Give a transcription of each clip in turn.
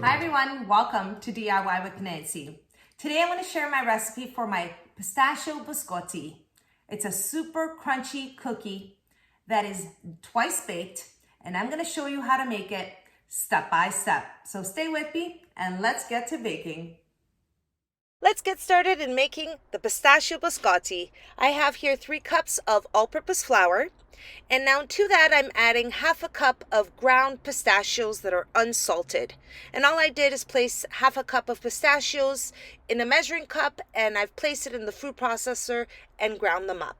Hi everyone, welcome to DIY with Nancy. Today I'm going to share my recipe for my Pistachio Biscotti. It's a super crunchy cookie that is twice baked, and I'm going to show you how to make it step by step. So stay with me and let's get to baking. Let's get started in making the Pistachio Biscotti. I have here 3 cups of all-purpose flour, and now to that I'm adding half a cup of ground pistachios that are unsalted. And all I did is place half a cup of pistachios in a measuring cup, and I've placed it in the food processor and ground them up.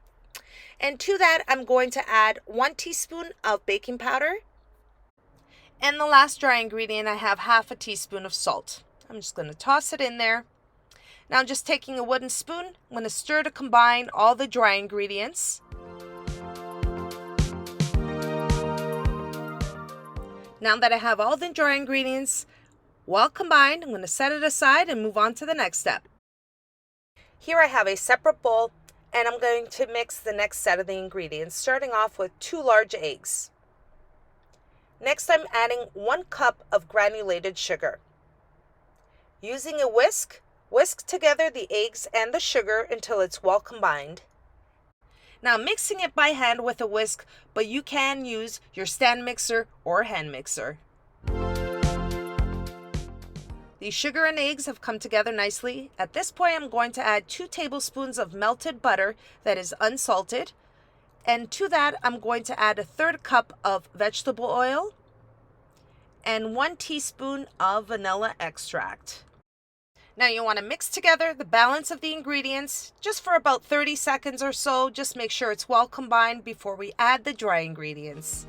And to that I'm going to add 1 teaspoon of baking powder. And the last dry ingredient, I have half a teaspoon of salt. I'm just going to toss it in there. Now I'm just taking a wooden spoon. I'm going to stir to combine all the dry ingredients. Now that I have all the dry ingredients well combined, I'm going to set it aside and move on to the next step. Here I have a separate bowl, and I'm going to mix the next set of the ingredients, starting off with 2 large eggs. Next I'm adding 1 cup of granulated sugar. Using a whisk together the eggs and the sugar until it's well combined. Now mixing it by hand with a whisk, but you can use your stand mixer or hand mixer. The sugar and eggs have come together nicely. At this point I'm going to add 2 tablespoons of melted butter that is unsalted. And to that I'm going to add a 1/3 cup of vegetable oil and 1 teaspoon of vanilla extract. Now you want to mix together the balance of the ingredients just for about 30 seconds or so. Just make sure it's well combined before we add the dry ingredients.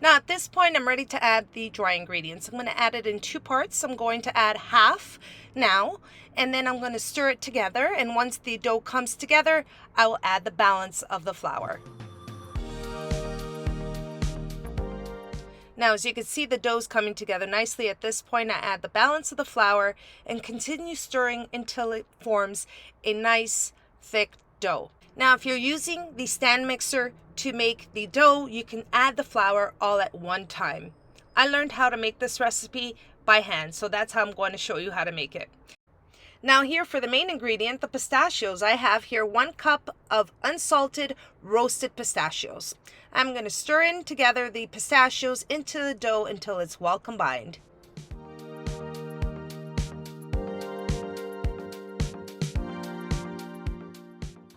Now at this point I'm ready to add the dry ingredients. I'm going to add it in 2 parts. I'm going to add half now, and then I'm going to stir it together, and once the dough comes together I will add the balance of the flour. Now as you can see, the dough's coming together nicely. At this point I add the balance of the flour and continue stirring until it forms a nice thick dough. Now if you're using the stand mixer to make the dough, you can add the flour all at one time. I learned how to make this recipe by hand, so that's how I'm going to show you how to make it. Now here for the main ingredient, the pistachios, I have here 1 cup of unsalted roasted pistachios. I'm going to stir in together the pistachios into the dough until it's well combined.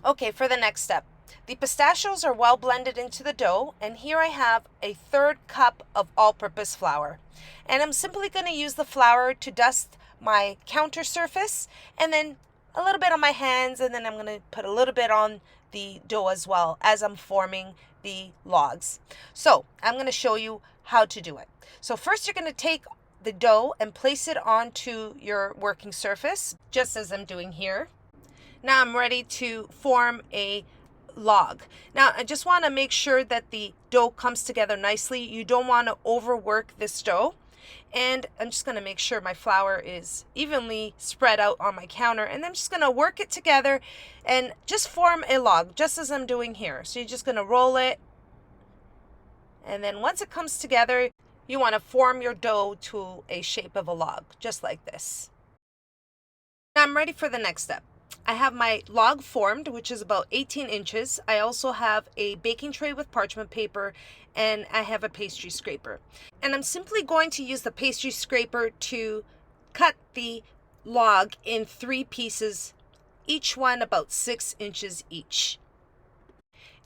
Okay, for the next step, the pistachios are well blended into the dough, and here I have a 1/3 cup of all-purpose flour. And I'm simply going to use the flour to dust my counter surface, and then a little bit on my hands, and then I'm going to put a little bit on the dough as well as I'm forming the logs. So I'm going to show you how to do it. So first you're going to take the dough and place it onto your working surface, just as I'm doing here. Now I'm ready to form a log. Now I just want to make sure that the dough comes together nicely. You don't want to overwork this dough. And I'm just going to make sure my flour is evenly spread out on my counter, and I'm just going to work it together and just form a log, just as I'm doing here. So you're just going to roll it, and then once it comes together, you want to form your dough to a shape of a log, just like this. Now I'm ready for the next step. I have my log formed, which is about 18 inches. I also have a baking tray with parchment paper, and I have a pastry scraper. And I'm simply going to use the pastry scraper to cut the log in 3 pieces, each one about 6 inches each.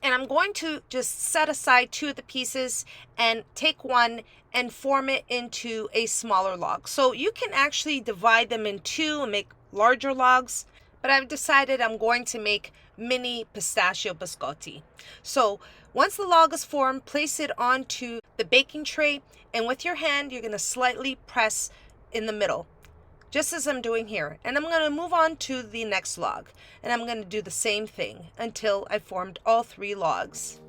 And I'm going to just set aside 2 of the pieces and take one and form it into a smaller log. So you can actually divide them in 2 and make larger logs, but I've decided I'm going to make mini Pistachio Biscotti. So once the log is formed, place it onto the baking tray, and with your hand you're going to slightly press in the middle, just as I'm doing here. And I'm going to move on to the next log, and I'm going to do the same thing until I formed all 3 logs.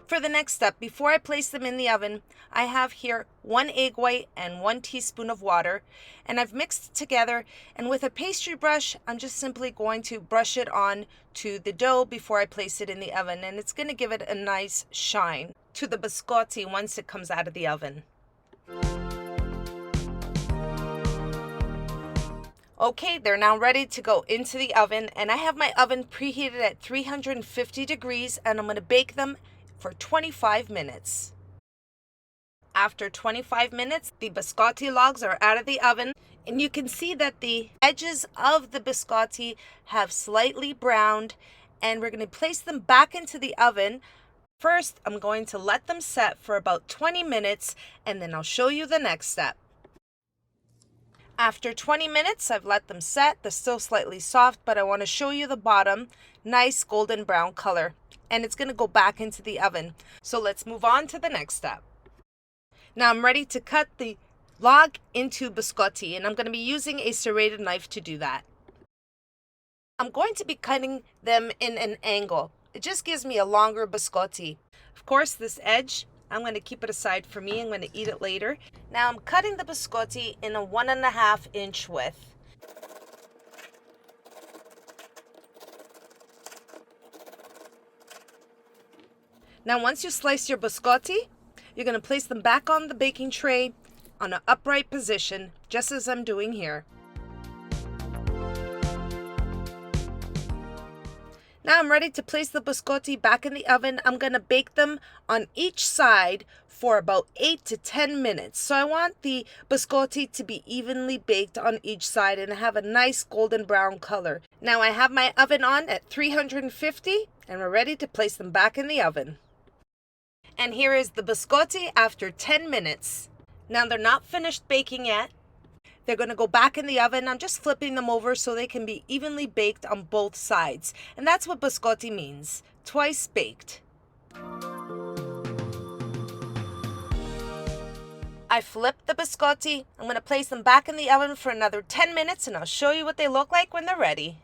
For the next step, before I place them in the oven, I have here 1 egg white and 1 teaspoon of water, and I've mixed it together, and with a pastry brush, I'm just simply going to brush it on to the dough before I place it in the oven, and it's going to give it a nice shine to the biscotti once it comes out of the oven. Okay, they're now ready to go into the oven, and I have my oven preheated at 350 degrees, and I'm going to bake them for 25 minutes. After 25 minutes, the biscotti logs are out of the oven, and you can see that the edges of the biscotti have slightly browned, and we're going to place them back into the oven. First, I'm going to let them set for about 20 minutes, and then I'll show you the next step. After 20 minutes, I've let them set. They're still slightly soft, but I want to show you the bottom. Nice golden brown color. And it's going to go back into the oven. So let's move on to the next step. Now I'm ready to cut the log into biscotti, and I'm going to be using a serrated knife to do that. I'm going to be cutting them in an angle. It just gives me a longer biscotti. Of course, this edge, I'm going to keep it aside for me. I'm going to eat it later. Now I'm cutting the biscotti in a 1.5 inch width. Now once you slice your biscotti, you're going to place them back on the baking tray on an upright position, just as I'm doing here. Now I'm ready to place the biscotti back in the oven. I'm going to bake them on each side for about 8 to 10 minutes. So I want the biscotti to be evenly baked on each side and have a nice golden brown color. Now I have my oven on at 350, and we're ready to place them back in the oven. And here is the biscotti after 10 minutes. Now they're not finished baking yet. They're going to go back in the oven. I'm just flipping them over so they can be evenly baked on both sides. And that's what biscotti means, twice baked. I flipped the biscotti. I'm going to place them back in the oven for another 10 minutes, and I'll show you what they look like when they're ready.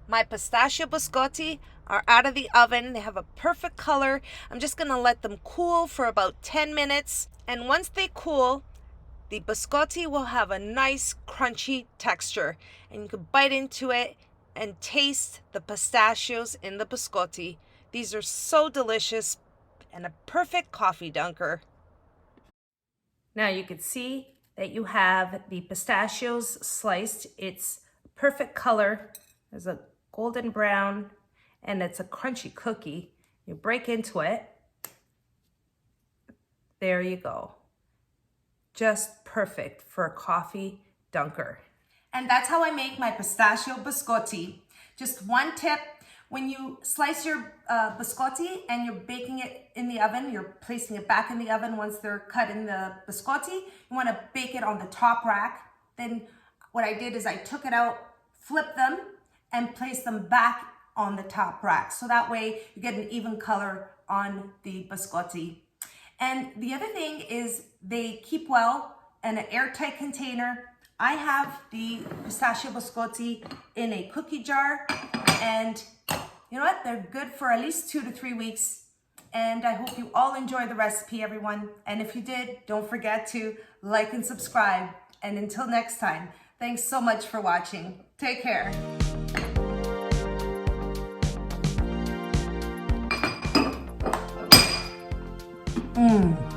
My pistachio biscotti are out of the oven. They have a perfect color. I'm just going to let them cool for about 10 minutes. And once they cool, the biscotti will have a nice crunchy texture. And you can bite into it and taste the pistachios in the biscotti. These are so delicious and a perfect coffee dunker. Now you can see that you have the pistachios sliced. It's perfect color. There's a golden brown, and it's a crunchy cookie. You break into it. There you go. Just perfect for a coffee dunker. And that's how I make my pistachio biscotti. Just one tip, when you slice your biscotti and you're baking it in the oven, you're placing it back in the oven once they're cut in the biscotti, you want to bake it on the top rack. Then what I did is I took it out, flipped them, and place them back on the top rack. So that way you get an even color on the biscotti. And the other thing is they keep well in an airtight container. I have the pistachio biscotti in a cookie jar, and you know what? They're good for at least 2 to 3 weeks. And I hope you all enjoy the recipe, everyone. And if you did, don't forget to like and subscribe. And until next time, thanks so much for watching. Take care. Mmm.